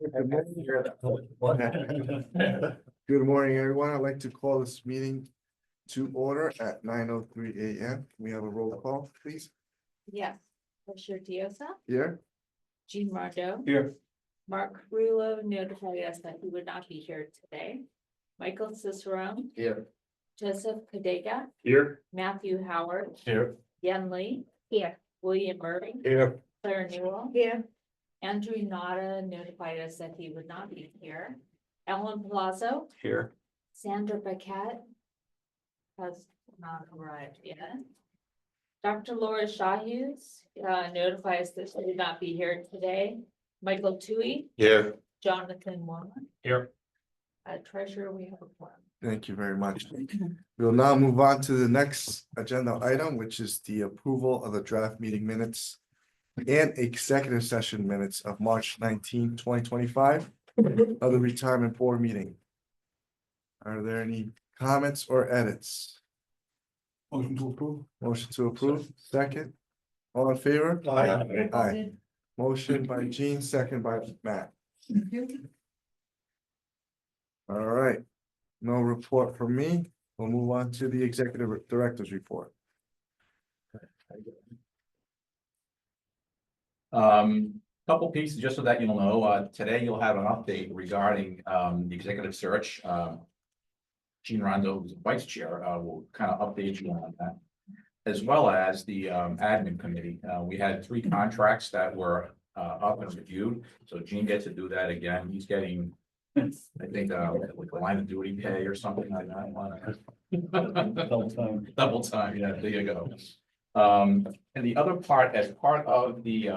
Good morning, everyone. I'd like to call this meeting to order at 9:03 a.m. We have a roll call, please. Yes, Commissioner Diosa, Here, Jean Mardo. Here. Mark Rulo notified us that he would not be here today. Michael Cicerone, here, Joseph Cadega, Here. Matthew Howard, Here. Yen Lee. Here. William Murray, Here. Claire Newell. Here. Andrew Nada notified us that he would not be here. Ellen Palazzo, Here. Sandra Paquette has not arrived yet. Dr. Laura Shahus notified us that she would not be here today. Michael Tui, Here. Jonathan Warren. Here. Treasurer, we have a quorum. thank you very much. We'll now move on to the next agenda item, which is the approval of the draft meeting minutes and executive session minutes of March 19, 2025 of the retirement board meeting. Are there any comments or edits? Motion to approve. Motion to approve, second. All in favor? Aye. Aye. Motion by Jean, second by Matt. All right. No report from me. We'll move on to the executive director's report. Couple pieces, just so that you'll know, today you'll have an update regarding, the executive search. Jean Rondo, who's vice chair, will kind of update you on that. As well as the, admin committee. We had 3 contracts that were, up and reviewed, so Jean gets to do that again. He's getting, I think, like a line of duty pay or something like that. Double time, yeah, there you go. And the other part, as part of the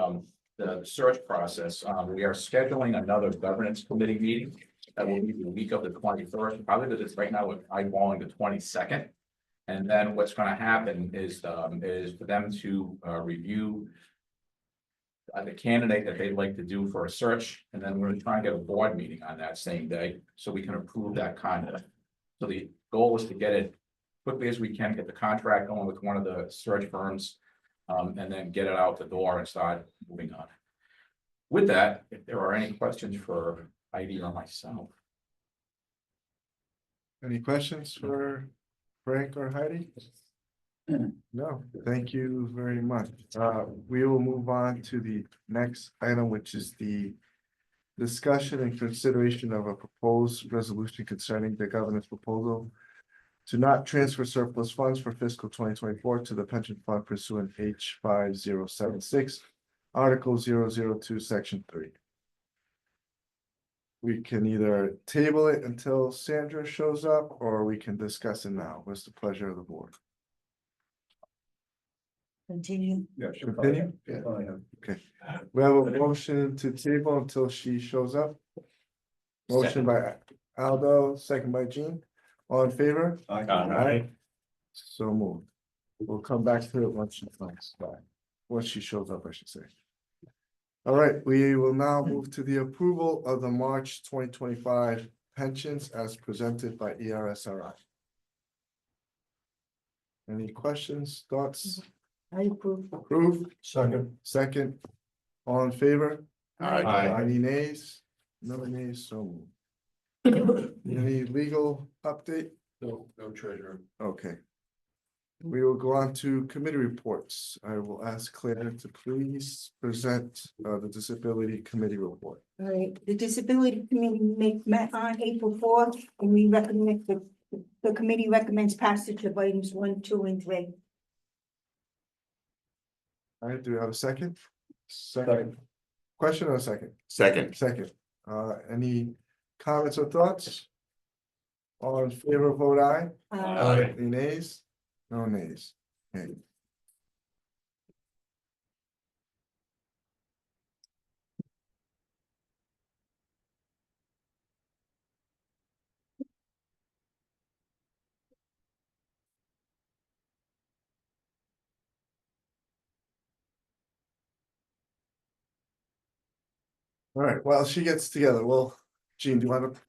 search process, we are scheduling another governance committee meeting. That will be the week of the 21st, probably because it's right now with eyeballing the 22nd. And then what's gonna happen is for them to review the candidate that they'd like to do for a search, and then we're gonna try and get a board meeting on that same day, so we can approve that conduct. So the goal is to get it quickly as we can, get the contract going with one of the search firms, and then get it out the door and start moving on. With that, if there are any questions for Heidi or myself. Any questions for Frank or Heidi? No, thank you very much. We will move on to the next item, which is the discussion and consideration of a proposed resolution concerning the governor's proposal to not transfer surplus funds for fiscal 2024 to the pension fund pursuant H5076, Article 002, Section 3. We can either table it until Sandra shows up, or we can discuss it now. What's the pleasure of the board? Continue. Yeah, sure. Continue? Yeah. Okay, we have a motion to table until she shows up. Motion by Aldo, second by Jean. All in favor? Aye. So moved. We'll come back to it once she comes back. Once she shows up, I should say. All right, we will now move to the approval of the March 2025 pensions as presented by ERSRI. Any questions, thoughts? I approve. Approved? Second. All in favor? Aye. Any nays? No nays, so moved. Any legal update? No treasurer. Okay. We will go on to committee reports. I will ask Claire to please present the disability committee report. All right, the disability committee met on April 4th, and we recommend the committee recommends passage of items 1, 2, and 3. All right, do we have a second? Second. Question or a second? Second. Second. Any comments or thoughts? All in favor, vote aye. Aye. Any nays? No nays. Okay. All right, well, she gets together. Well, Jean, do you want to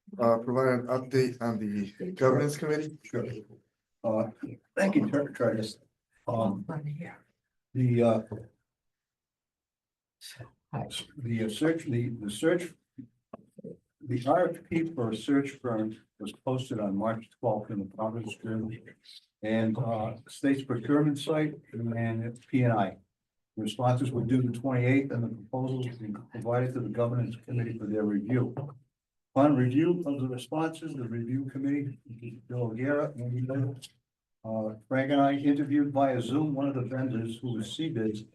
provide an update on the governance committee? Sure. Thank you, Curtis. The search The RFP for a search firm was posted on March 12th in the Providence Journal and State's procurement site and P&I. The responses were due the 28th, and the proposals were provided to the governance committee for their review. Upon review of the responses, the review committee, Bill O'Gara, Frank and I interviewed via Zoom one of the vendors who was CBIZ,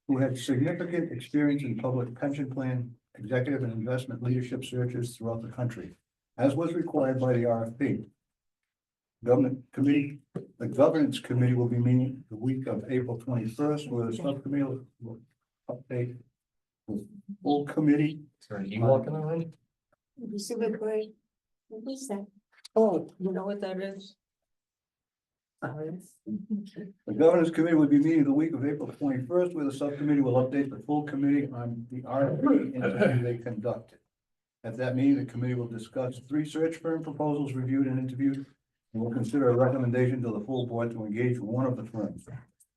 who had significant experience in public pension plan, executive and investment leadership searches throughout the country, as was required by the RFP. The governance committee will be meeting the week of April 21st, where the subcommittee will update the full committee. You walking around? Civil Court. What is that? Oh, you know what that is? The governance committee will be meeting the week of April 21st, where the subcommittee will update the full committee on the RFP interview they conducted. At that meeting, the committee will discuss 3 search firm proposals reviewed and interviewed, and will consider a recommendation to the full board to engage one of the firms.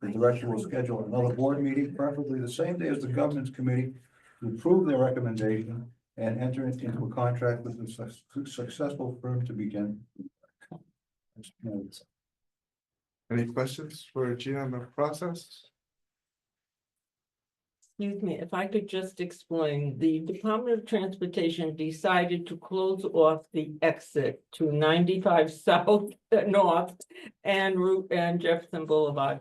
The director will schedule another board meeting, preferably the same day as the governance committee, to approve their recommendation and enter into a contract with the successful firm to begin. Any questions for Gina on the process? Excuse me, if I could just explain, the Department of Transportation decided to close off the exit to 95 South North and Route and Jefferson Boulevard,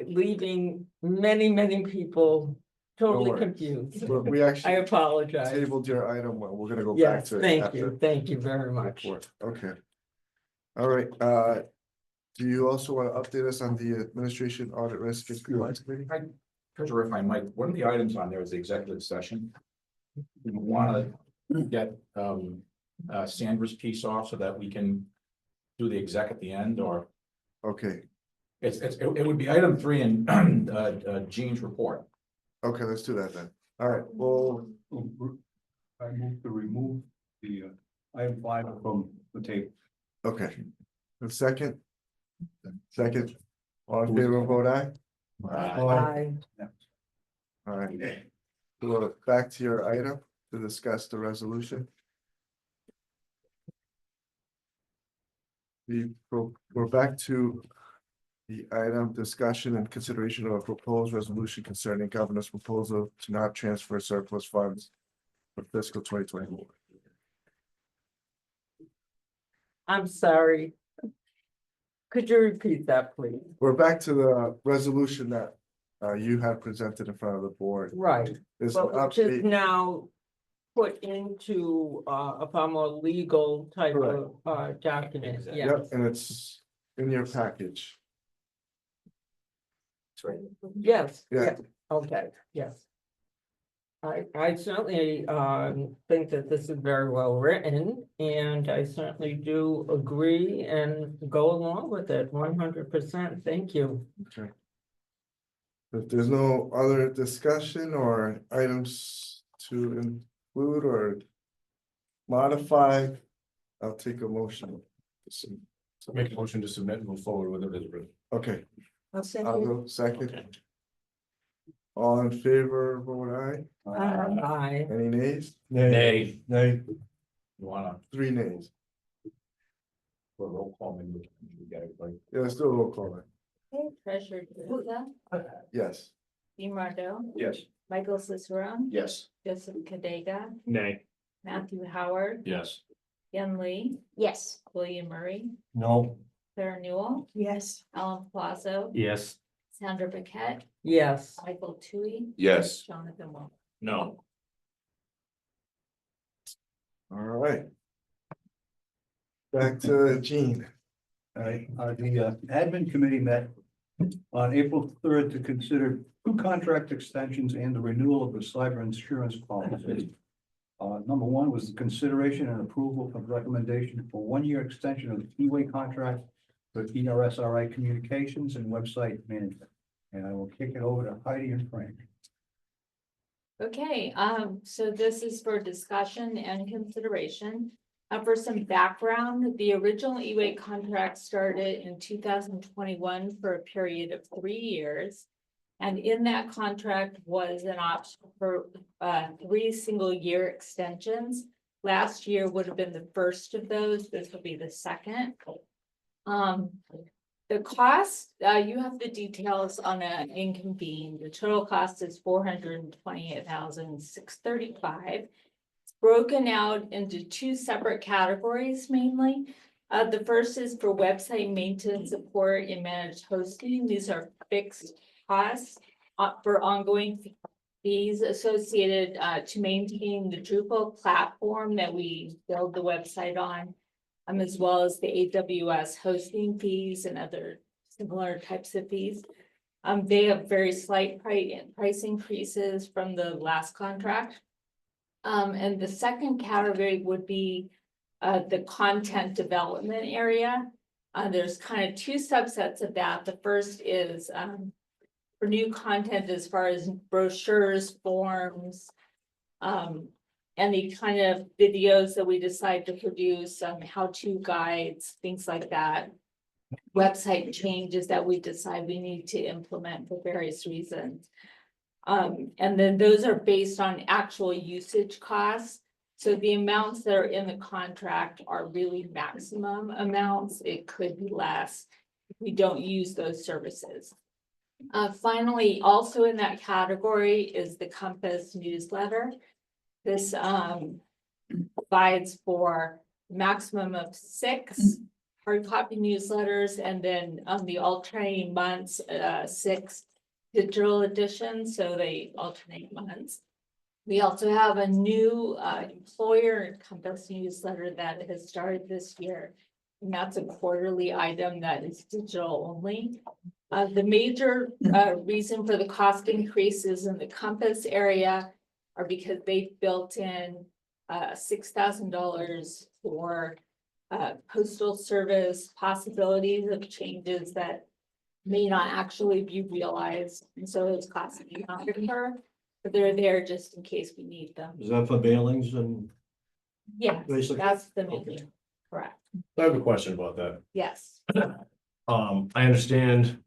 leaving many people totally worries. confused. We I actually apologize. tabled your item, well, we're gonna go back Yes, to it. thank after you very the much. report. Okay. All right, do you also want to update us on the administration audit risk and compliance committee? Treasurer, if I might, one of the items on there is the executive session. We want to get Sandra's piece off so that we can do the exec at the end, or Okay, it would be item 3 in Jean's report. okay, let's do that then. All right, well, I move to remove the item 5 from the table. okay. A second? Second, all in favor, vote aye. Aye. All right. Well, back to your item to discuss the resolution. We're back to the item discussion and consideration of a proposed resolution concerning governor's proposal to not transfer surplus funds for fiscal 2024. I'm sorry. Could you repeat that, please? We're back to the resolution that you had presented in front of the board. Right, It's an but which is update. now put into a far more legal type of document, yes. Yep, and it's in your package. Yes, Yeah. yeah, okay, yes. I certainly think that this is very well written, and I certainly do agree and go along with it 100%. Thank you. Okay. If there's no other discussion or items to include or modify, I'll take a motion. Make a motion to submit and move forward with it as written. Okay, I'll I'll second. go second. All in favor, vote aye. Aye. Any nays? Nay. Nay. You want 3 nays. to roll call, maybe we get it right. Yeah, let's do a roll call. then. Treasurer Gaza, Yes. Dean Mardo, Yes. Michael Cicerone, Yes. Joseph Cadega, Nay. Matthew Howard, Yes. Yen Lee, Yes. William Murray, No. Claire Newell, Yes. Alan Plazo, Yes. Sandra Paquette, Yes. Michael Tui, Yes. Jonathan Wong. No. All right. Back to Jean. All right, the admin committee met on April 3rd to consider 2 contract extensions and the renewal of the cyber insurance policy. Number 1 was the consideration and approval of recommendation for 1-year extension of the E-way contract for ERSRI communications and website management. And I will kick it over to Heidi and Frank. Okay, so this is for discussion and consideration. For some background, the original E-way contract started in 2021 for a period of 3 years. And in that contract was an option for 3 single-year extensions Last year would have been the first of those. This will be the second. The cost, you have the details on an inconvene. The total cost is $428,635. It's broken out into two separate categories mainly. The first is for website maintenance, support, and managed hosting. These are fixed costs for ongoing fees associated to maintain the Drupal platform that we build the website on, as well as the AWS hosting fees and other similar types of fees. They have very slight price increases from the last contract. And the second category would be the content development area. There's kind of two subsets of that. The first is for new content as far as brochures, forms, any kind of videos that we decide to produce, how-to guides, things like that. Website changes that we decide we need to implement for various reasons. And then those are based on actual usage costs. So the amounts that are in the contract are really maximum amounts. It could be less if we don't use those services. Finally, also in that category is the Compass newsletter. This provides for maximum of 6 hard copy newsletters, and then on the alternating months, 6 digital editions, so they alternate months. We also have a new employer Compass newsletter that has started this year, and that's a quarterly item that is digital only. The major reason for the cost increases in the Compass area are because they built in $6,000 for postal service possibilities of changes that may not actually be realized, and so those costs do not occur, but they're there just in case we need them. Is that for mailings and? Yes, Basically, that's the okay. major, correct, I have a question about that. yes. I understand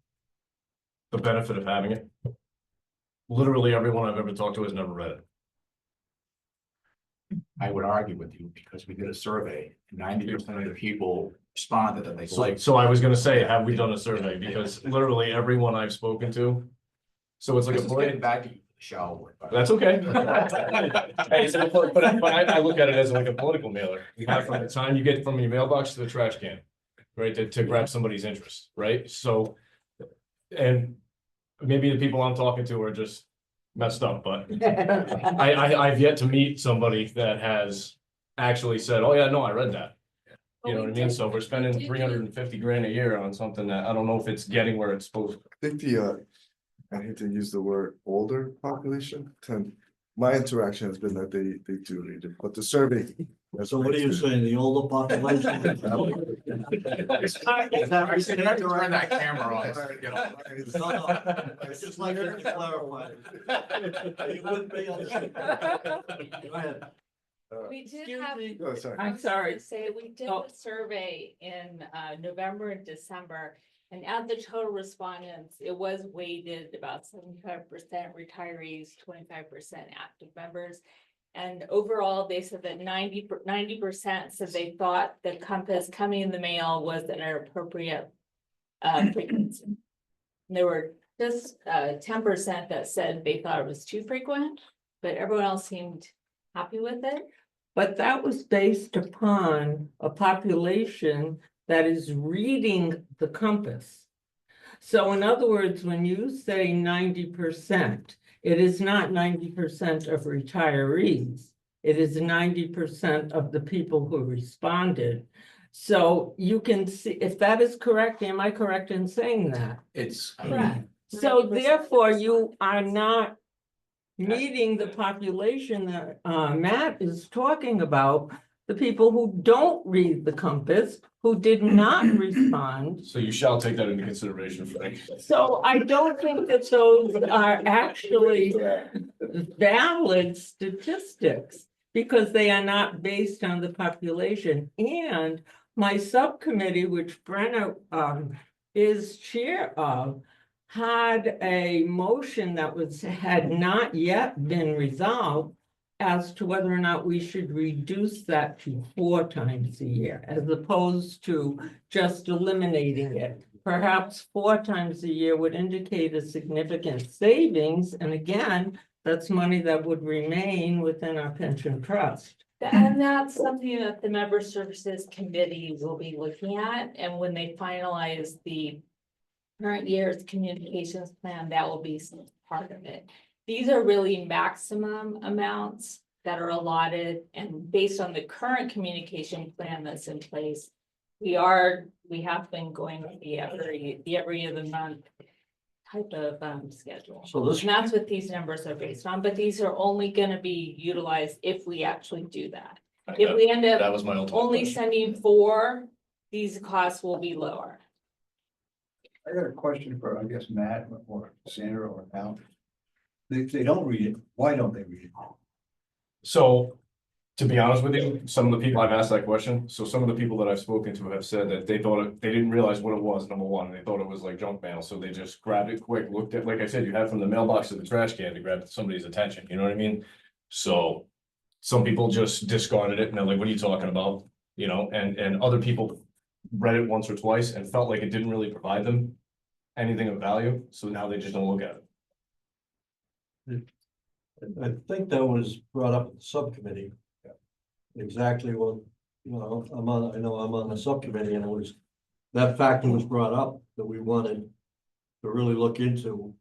the benefit of having it. Literally everyone I've ever talked to has never read it. I would argue with you because we did a survey, 90% of the people responded that they liked. So I was gonna say, have we done a survey? Because literally everyone I've spoken to. So it's like This a is getting back to you, Michelle. That's okay. Hey, so, but I look at it as like a political mailer. You have from the time you get from your mailbox to the trash can, right, to grab somebody's interest, right? So, and maybe the people I'm talking to are just messed up, but I've yet to meet somebody that has actually said, oh yeah, no, I read that. You know what I mean? So we're spending 350 grand a year on something that I don't know if it's getting where it's supposed to. I think I hate to use the word older population, my interaction has been that they do read it, but the survey. So what are you saying, the older population? You're gonna have to turn that camera on. You know. No, no, I just like to clarify. You wouldn't be on the. Go ahead. We did Excuse have. me. Oh, sorry. I'm sorry. Say, we did Oh. a survey in November and December, and at the total respondents, it was weighted about 75% retirees, 25% active members. And overall, they said that 90% said they thought the Compass coming in the mail was an appropriate frequency. And there were just 10% that said they thought it was too frequent, but everyone else seemed happy with it. But that was based upon a population that is reading the Compass. So in other words, when you say 90%, it is not 90% of retirees. It is 90% of the people who responded. So you can see, if that is correct, am I correct in saying that? It's. Correct. So 90% therefore, you are not meeting the population that Matt is talking about, the people who don't read the Compass, who did not respond. So you shall take that into consideration, Frank. So I don't think that those are actually valid statistics, because they are not based on the population. And my subcommittee, which Brenna is chair of, had a motion that had not yet been resolved as to whether or not we should reduce that to 4 times a year, as opposed to just eliminating it. Perhaps 4 times a year would indicate a significant savings, and again, that's money that would remain within our pension trust. And that's something that the Member Services Committee will be looking at, and when they finalize the current year's communications plan, that will be part of it. These are really maximum amounts that are allotted, and based on the current communication plan that's in place, we have been going with the every other month type of schedule. So this, And that's what these numbers are based on, but these are only gonna be utilized if we actually do that. If we end That up was my ultimate only question. sending 4, these costs will be lower. I got a question for, I guess, Matt or Sandra or Al. If they don't read it, why don't they read it? So, to be honest with you, some of the people I've asked that question, so some of the people that I've spoken to have said that they didn't realize what it was, number one, they thought it was like junk mail, so they just grabbed it quick, looked at, like I said, you had from the mailbox to the trash can to grab somebody's attention, you know what I mean? So, some people just discarded it and they're like, what are you talking about? You know, and other people read it once or twice and felt like it didn't really provide them anything of value, so now they just don't look at it. I think that was brought up at the subcommittee. Exactly what, I know I'm on the subcommittee and it was, that factor was brought up that we wanted to really look into.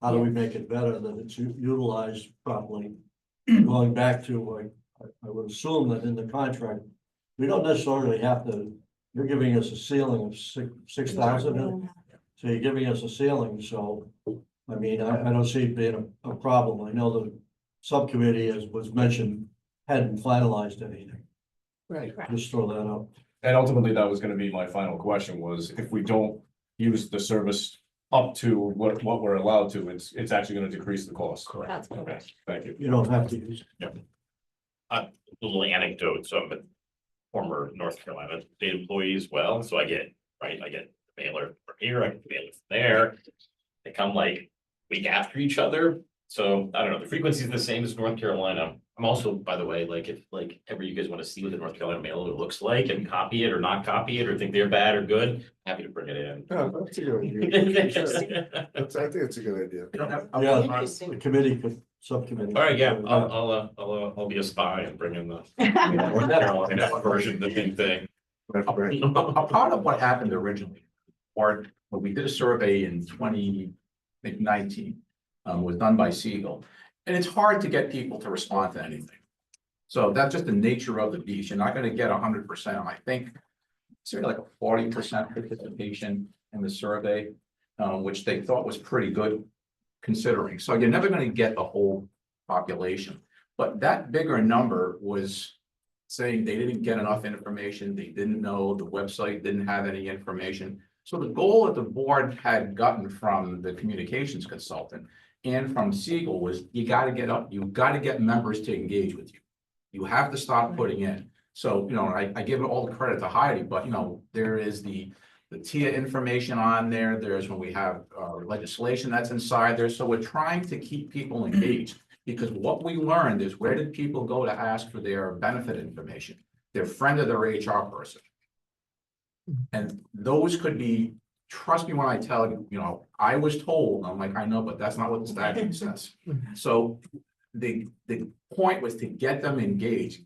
How do we make it better, that it's utilized properly? Going back to, like, I would assume that in the contract, we don't necessarily have to, you're giving us a ceiling of 6,000. So you're giving us a ceiling, so, I mean, I don't see it being a problem. I know the subcommittee, as was mentioned, hadn't finalized anything. Right. Just throw that out. And ultimately, that was gonna be my final question was, if we don't use the service up to what we're allowed to, it's actually gonna decrease the cost. That's Okay, correct. thank you. You don't have to use. A little anecdote, so I'm a former North Carolina state employee as well, so I get the mailer from here, I get the mailer from there. They come like week after each other, so I don't know, the frequency is the same as North Carolina. I'm also, by the way, like, if like ever you guys want to see what the North Carolina mailer looks like and copy it or not copy it or think they're bad or good, happy to bring it in. Yeah, that's a good idea. I think it's a good idea. Yeah, the committee, subcommittee. All right, yeah, I'll be a spy and bring in the North Carolina version of the big thing. That's great. A part of what happened originally, or when we did a survey in 2019, was done by Siegel. And it's hard to get people to respond to anything. So that's just the nature of the beast. You're not gonna get 100%. I think it's really like a 40% participation in the survey, which they thought was pretty good considering. So you're never gonna get the whole population. But that bigger number was saying they didn't get enough information, they didn't know, the website didn't have any information. So the goal that the board had gotten from the communications consultant and from Siegel was, you gotta get members to engage with you. You have to stop putting in. So, I give it all the credit to Heidi, but there is the TIA information on there. There's when we have legislation that's inside there. So we're trying to keep people engaged. Because what we learned is, where did people go to ask for their benefit information? Their friend or their HR person. And those could be, trust me when I tell you, I was told, I'm like, I know, but that's not what the statute says. So the point was to get them engaged,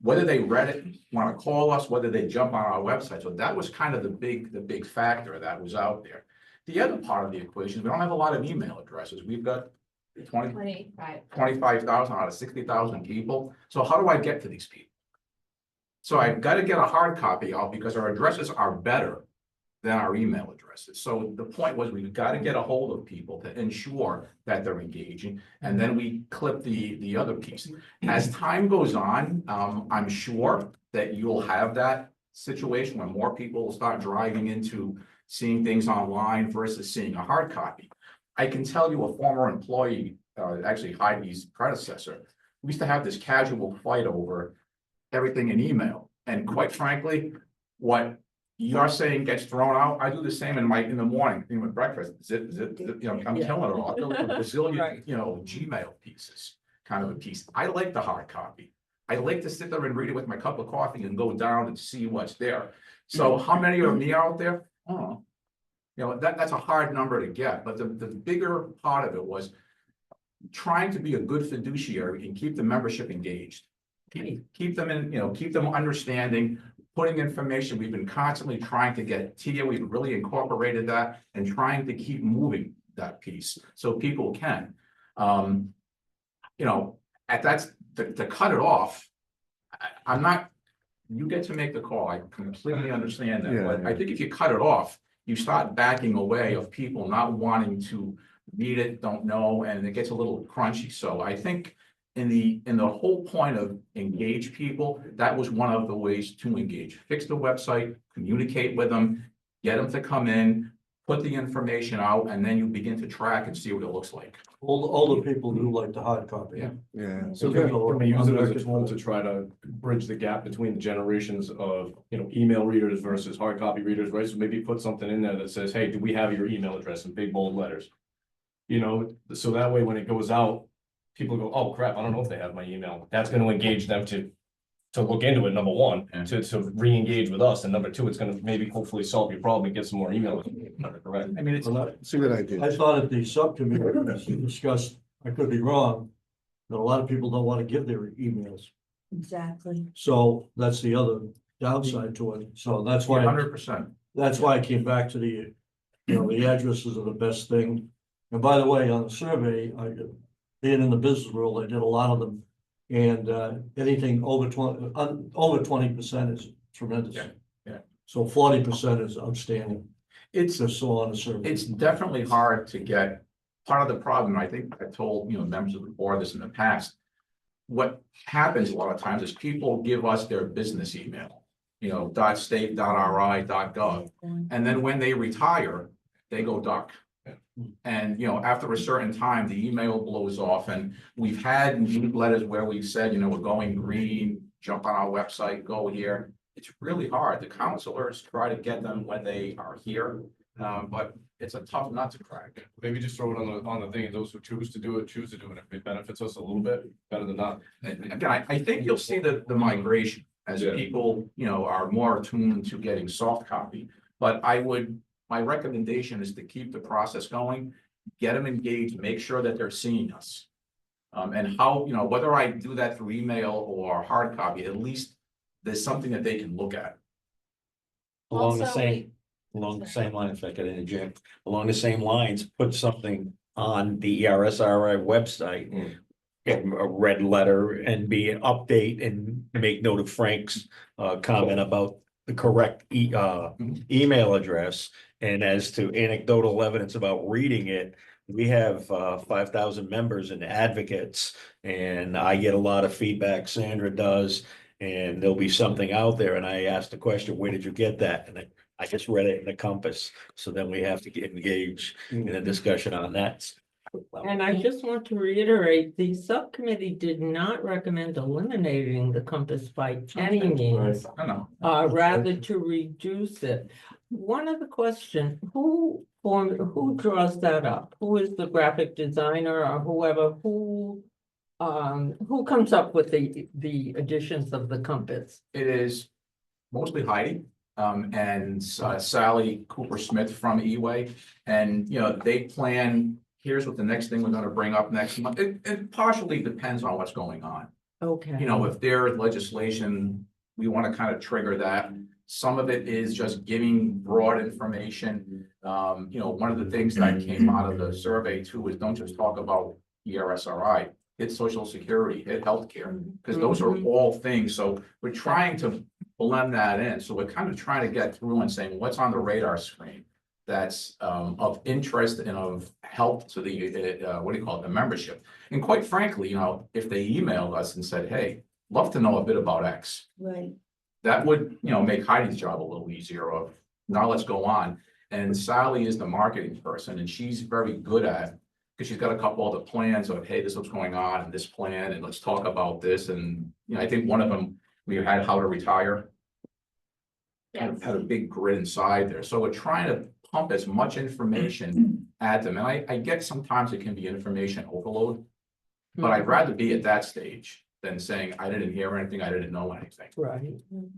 whether they read it, want to call us, whether they jump on our website. So that was kind of the big factor that was out there. The other part of the equation, we don't have a lot of email addresses. We've got 25,000 out of 60,000 people. So how do I get to these people? So I've got to get a hard copy out because our addresses are better than our email addresses. So the point was, we've got to get a hold of people to ensure that they're engaging. And then we clip the other piece. As time goes on, I'm sure that you'll have that situation where more people will start driving into seeing things online versus seeing a hard copy. I can tell you, a former employee, actually Heidi's predecessor, we used to have this casual fight over everything in email. And quite frankly, what you're saying gets thrown out. I do the same in the morning, with breakfast. I'm killing it all. I feel like a bazillion, Right. Gmail pieces. kind of a piece. I like the hard copy. I like to sit there and read it with my cup of coffee and go down and see what's there. So how many are me out there? Oh, you know, that's a hard number to get, but the bigger part of it was trying to be a good fiduciary and keep the membership engaged. Keep them in, you know, keep them understanding, putting information. We've been constantly trying to get TIA. We've really incorporated that and trying to keep moving that piece so people can. You know, that's to cut it off. I'm not, you get to make the call. I completely understand that, but I think if you cut it off, you start backing away of people not wanting to read it, don't know, and it gets a little crunchy. So I think in the whole point of engage people, that was one of the ways to engage. Fix the website, communicate with them, get them to come in, put the information out, and then you begin to track and see what it looks like. Older people do like the hard copy. Yeah. Yeah. So can we use it as a tool to try to bridge the gap between the generations of, you know, email readers versus hard copy readers, right? So maybe put something in there that says, hey, do we have your email address in big bold letters? You know, so that way when it goes out, people go, oh crap, I don't know if they have my email. That's gonna engage them to look into it, number one, Yeah. to re-engage with us, and number two, it's gonna maybe hopefully solve your problem and get some more emails. Correct? I mean, it's, It's a good idea. I thought at the subcommittee discussed, I could be wrong, that a lot of people don't want to give their emails. Exactly. So that's the other downside to it. So that's why, 100%. that's why I came back to the, you know, the addresses are the best thing. And by the way, on the survey, being in the business world, I did a lot of them. And anything over 20% is tremendous. Yeah, yeah. So 40% is outstanding. It's Just so on the survey. It's definitely hard to get. Part of the problem, I think I told, you know, members of the board this in the past. What happens a lot of times is people give us their business email, you know, .state.ri.gov. And then when they retire, they go dark. And, you know, after a certain time, the email blows off, and we've had newsletters where we've said, you know, we're going green, jump on our website, go here. It's really hard. The counselors try to get them when they are here, but it's a tough nut to crack. Maybe just throw it on the thing, and those who choose to do it, choose to do it. If it benefits us a little bit, better than not. And again, I think you'll see the migration as Yeah. people, you know, are more attuned to getting soft copy. But my recommendation is to keep the process going, get them engaged, make sure that they're seeing us. And how, you know, whether I do that through email or hard copy, at least there's something that they can look at. Along the Also, same, along the same lines, if I could interject, along the same lines, put something on the ERSRI website. Get a red letter and be an update and make note of Frank's comment about the correct email address. And as to anecdotal evidence about reading it, we have 5,000 members and advocates, and I get a lot of feedback, Sandra does. And there'll be something out there, and I asked the question, where did you get that? And I just read it in the Compass. So then we have to get engaged in a discussion on that. And I just want to reiterate, the subcommittee did not recommend eliminating the Compass by any means, I don't know. rather to reduce it. One of the question, who draws that up? Who is the graphic designer or whoever, who comes up with the additions of the Compass? It is mostly Heidi, and Sally Cooper Smith from E-Way. And, you know, they plan, here's what the next thing we're gonna bring up next month. It partially depends on what's going on. Okay. You know, if there is legislation, we want to kind of trigger that. Some of it is just giving broad information. You know, one of the things that came out of the survey too is don't just talk about ERSRI, hit social security, hit healthcare, because those are all things. So we're trying to blend that in. So we're kind of trying to get through and saying what's on the radar screen that's of interest and of help to the what do you call it, the membership. And quite frankly, you know, if they emailed us and said, hey, love to know a bit about X, Right. that would, you know, make Heidi's job a little easier of now let's go on. And Sally is the marketing person, and she's very good at, because she's got a couple of the plans of, hey, this is what's going on in this plan, and let's talk about this. And, you know, I think one of them, we had how to retire. Yes. Had a big grid inside there. So we're trying to pump as much information at them. And I get sometimes it can be information overload. But I'd rather be at that stage than saying, I didn't hear anything, I didn't know anything. Right.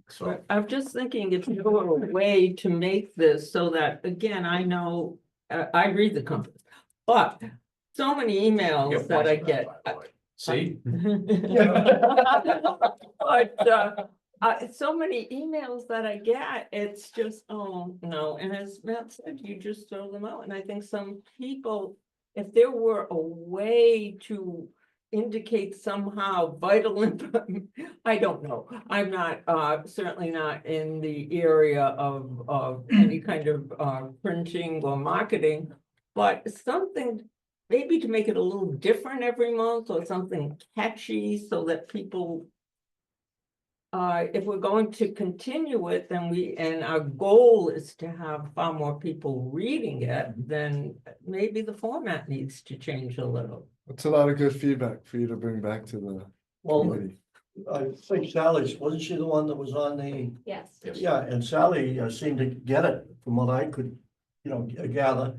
So, But I'm just thinking if there were a way to make this so that, again, I know, I read the compass, but so many you emails that I points for get. by the way. See? But so many emails that I get, it's just, oh, no, and as Matt said, you just throw them out, and I think some people, if there were a way to indicate somehow vital I don't know, I'm not, certainly not in the area of any kind of, printing or marketing, but something maybe to make it a little different every month or something catchy so that people. If we're going to continue it, then and our goal is to have far more people reading it, then maybe the format needs to change a little. It's a lot of good feedback for you to bring back to the Well, committee. I think Sally's, wasn't she the one that was on the, Yes. Yes. yeah, and Sally seemed to get it from what I could, gather.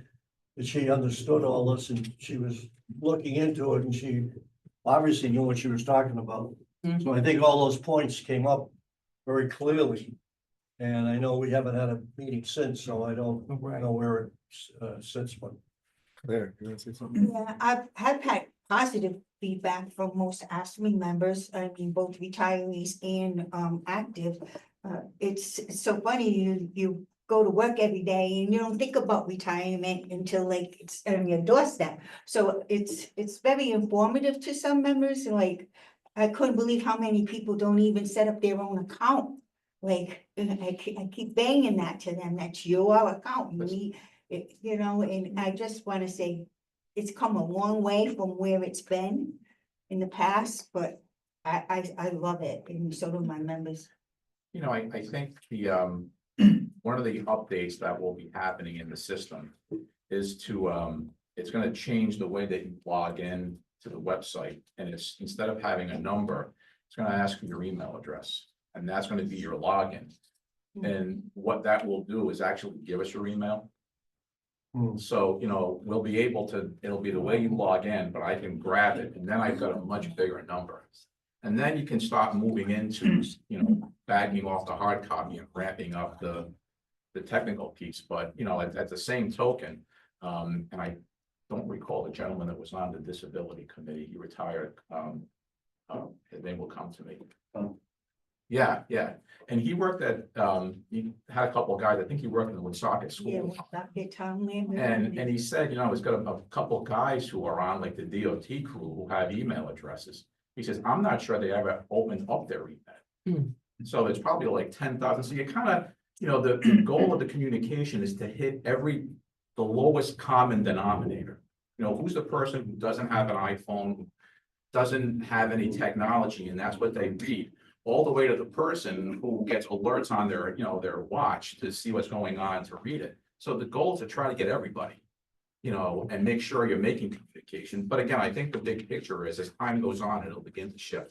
That she understood all this and she was looking into it and she obviously knew what she was talking about. Mhm. So I think all those points came up very clearly. And I know we haven't had a meeting since, so I don't know where it sits, but. Claire, you want to say something? Yeah, I've had positive feedback from most ASME members, I mean, both retirees and active. It's so funny, you go to work every day and you don't think about retirement until like it's on your doorstep. So it's very informative to some members, like, I couldn't believe how many people don't even set up their own account. Like, I keep banging that to them, that's your account, you need, and I just wanna say, it's come a long way from where it's been in the past, but I love it, and so do my members. I think one of the updates that will be happening in the system is it's gonna change the way that you log in to the website. And it's, instead of having a number, it's gonna ask for your email address, and that's gonna be your login. And what that will do is actually give us your email. So, we'll be able to, it'll be the way you log in, but I can grab it, and then I've got a much bigger number. And then you can start moving into, bagging off the hard copy and ramping up the technical piece, but, at the same token, and I don't recall the gentleman that was on the disability committee, he retired, his name will come to me. Yeah, and he worked at, he had a couple of guys, I think he worked in the Woonsocket Yeah, school. with Dr. Tom Lambert. And he said, he's got a couple of guys who are on like the DOT crew who have email addresses. He says, I'm not sure they ever opened up their email. So it's probably like 10,000. So you kind of, the goal of the communication is to hit the lowest common denominator. Who's the person who doesn't have an iPhone, who doesn't have any technology, and that's what they read, all the way to the person who gets alerts on their, their watch to see what's going on to read it. So the goal is to try to get everybody, and make sure you're making communication. But again, I think the big picture is as time goes on, it'll begin to shift.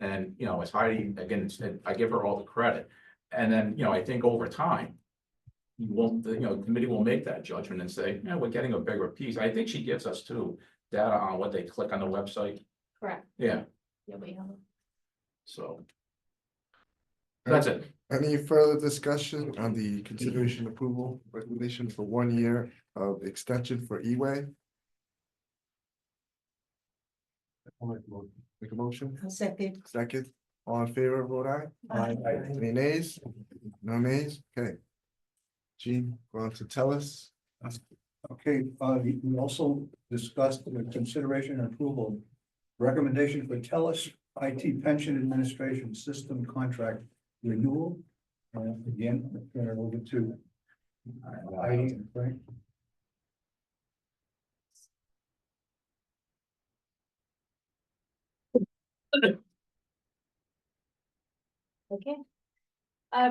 And, as Heidi, again, I give her all the credit. And then, I think over time, the committee will make that judgment and say, we're getting a bigger piece. I think she gives us too data on what they click on the website. Correct. Yeah, Yeah, we have. so. That's it. Any further discussion on the consideration approval recommendation for 1 year of extension for E-Way? Make a motion? I'll second. Second, all in favor, vote aye. Aye. Any nays? No nays? Okay. Gene, go on to tell us. Okay, we also discussed the consideration and approval recommendation for TELUS IT Pension Administration System Contract Renewal. Again, I'm turn it over to Heidi and Frank. Okay.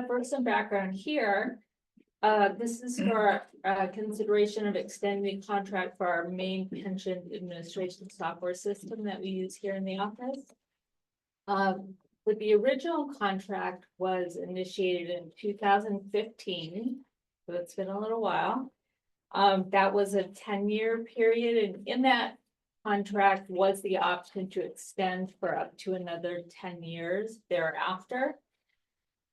For some background here, this is for consideration of extending contract for our main pension administration software system that we use here in the office. But the original contract was initiated in 2015, so it's been a little while. That was a 10-year period, and in that contract was the option to extend for up to another 10 years thereafter.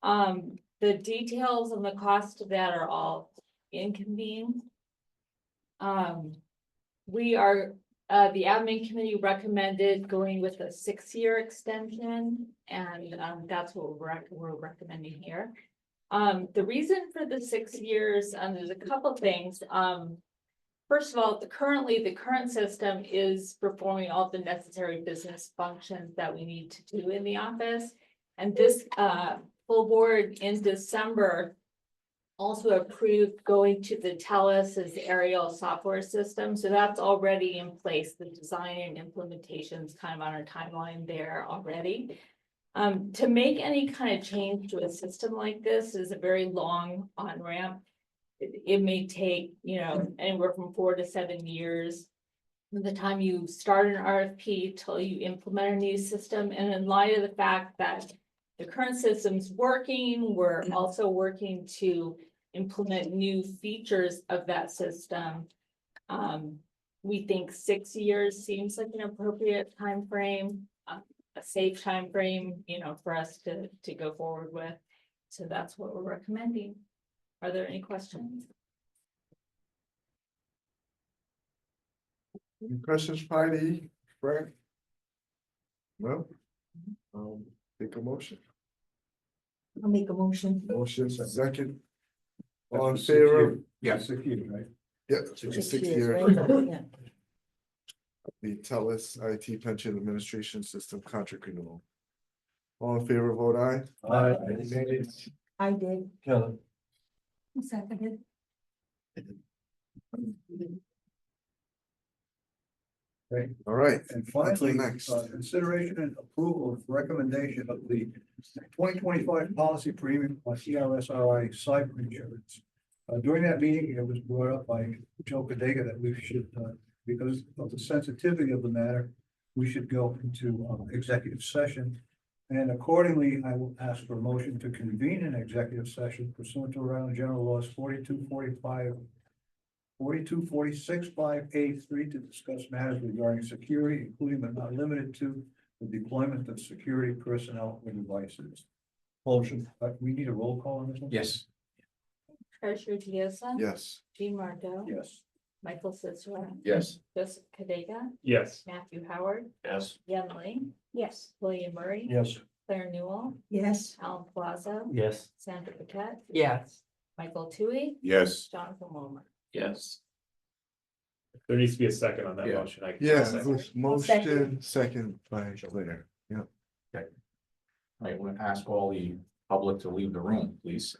The details and the cost of that are all inconvenient. We are, the admin committee recommended going with a 6-year extension, and, that's what we're recommending here. The reason for the 6 years, there's a couple things, first of all, the current system is performing all the necessary business functions that we need to do in the office. And this, full board in December also approved going to the TELUS's aerial software system. So that's already in place. The design and implementation is kind of on our timeline there already. To make any kind of change to a system like this is a very long on-ramp. It may take, anywhere from 4 to 7 years. From the time you start an RFP till you implement a new system, and in light of the fact that the current system's working, we're also working to implement new features of that system. We think 6 years seems like an appropriate timeframe, a safe timeframe, for us to go forward with. So that's what we're recommending. Are there any questions? Any questions, Heidi, Frank? No? Take a motion. I'll make a motion. Motion second. All in That's for 6 favor? years. Yeah. 6 years, right? Yeah, it's a 6 year. right? The TELUS IT pension administration system contract renewal. All in favor, vote aye. Aye. Any nays? I did. Kelly, Seconded. All right, And on to the finally, next. consideration and approval of recommendation of the 2025 policy premium on ERSRI cyber insurance. During that meeting, it was brought up by Joe Cadega that we should, because of the sensitivity of the matter, we should go into executive session. And accordingly, I will ask for a motion to convene an executive session pursuant to Rhode Island General Laws 4246 5A3 to discuss matters regarding security, including but not limited to the deployment of security personnel or devices. motion, We need a roll call on this one? Yes. Treasurer Diaz. Yes. Jean Margot. Yes. Michael Cicero. Yes. Joseph Cadega. Yes. Matthew Howard. Yes. Yen Lee. Yes. William Murray. yes. Claire Newell. Yes. Alan Plaza. Yes. Sandra Paquette. Yes. Michael Tui. Yes. Jonathan Wilmer. Yes. There needs to be a second on that Yeah. motion. Yeah, it Second. was motion second by Claire. Yeah. All right, we're gonna ask all the public to leave the room, please.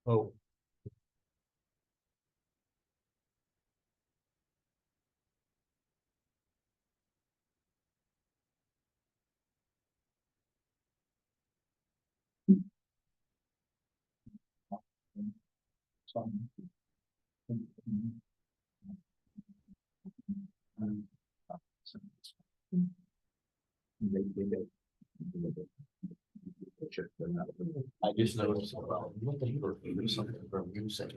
Oh. I just noticed, well, what the heck, there's something from you saying.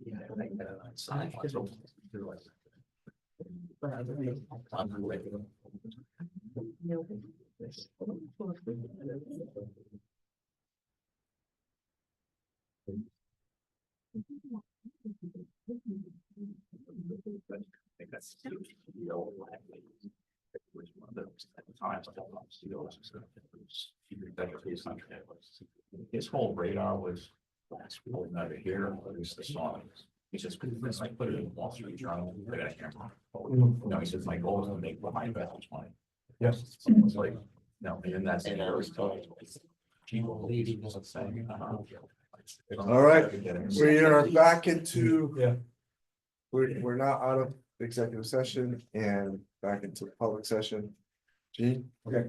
Yeah, I like that outside. His whole radar was pulling over here, it was the song. He says, "This, I put it in Wall Street Journal, I got a camera." No, he says, my goal is to make behind investors money. Yes. So it's like, no, and then that's. And I was told. All right, we are back into. Yeah. We're now out of executive session and back into public session. Gene? Okay,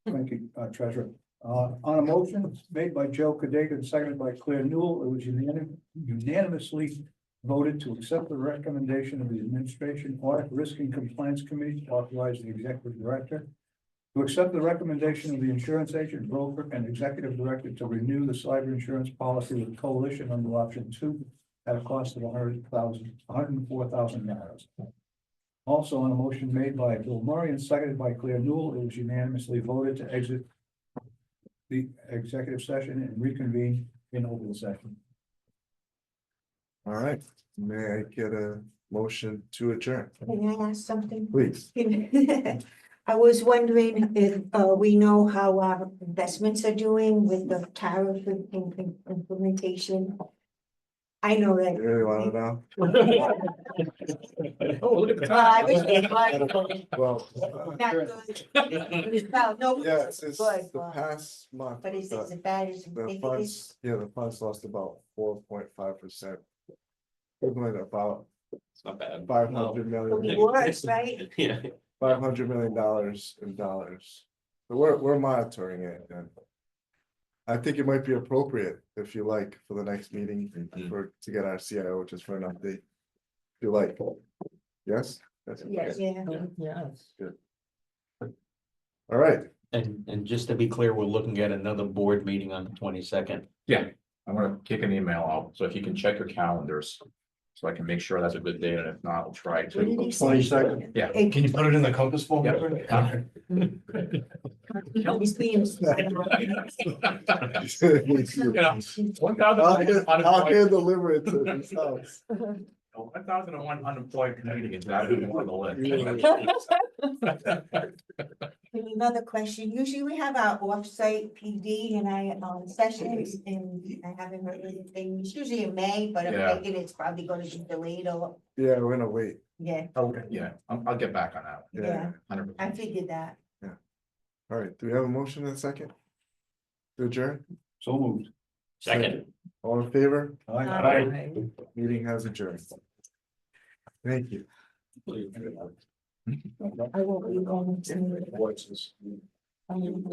thank you, Treasurer. On a motion made by Joe Cadaga and seconded by Claire Newell, it was unanimously voted to accept the recommendation of the Administration Audit Risk and Compliance Committee to authorize the Executive Director to accept the recommendation of the insurance agent, broker, and executive director to renew the cyber insurance policy with Coalition under option 2 at a cost of $104,000. Also, on a motion made by Bill Murray and seconded by Claire Newell, it was unanimously voted to exit the executive session and reconvene in open session. All right, may I get a motion to adjourn, Can I ask something? please? I was wondering if we know how our investments are doing with the tariff implementation. I know You that. really wanna know? Oh, look at the Well, I wish time. they would. Well, Not good. Well, no, yeah, it's since good, the past month. but is it the- as bad as you The think it is? funds, yeah, the funds lost about 4.5%. Equivalent about It's not bad. 500 It'll be million, worse, right? Yeah. $500 million in dollars. So we're monitoring it and. I think it might be appropriate, if you like, for the next meeting, to get our CIO just for an update. If you like, yes? That's okay. Yes. Yeah. Yes. All right, And just to be clear, we're looking at another board meeting on the 22nd. Yeah, I'm gonna kick an email out, so if you can check your calendars, so I can make sure that's a good date, and if not, I'll try What did to. he say? 22nd. Yeah. Can you put it in the compass for me? Yeah. He's being- I'll hand deliver it to his house. 1,001 unemployed Canadians, that is on the list. Another question, usually we have our offsite PD and sessions and I haven't heard anything, it's usually in May, but I'm Yeah. thinking it's probably gonna be delayed or, Yeah, we're gonna wait. yeah, Okay, yeah, I'll get back on that. yeah, 100%. I figured that. All right, do we have a motion in a second? To adjourn, So moved. Second. all in favor? Aye. Meeting has adjourned. Thank you. I won't be going to. Voices. um,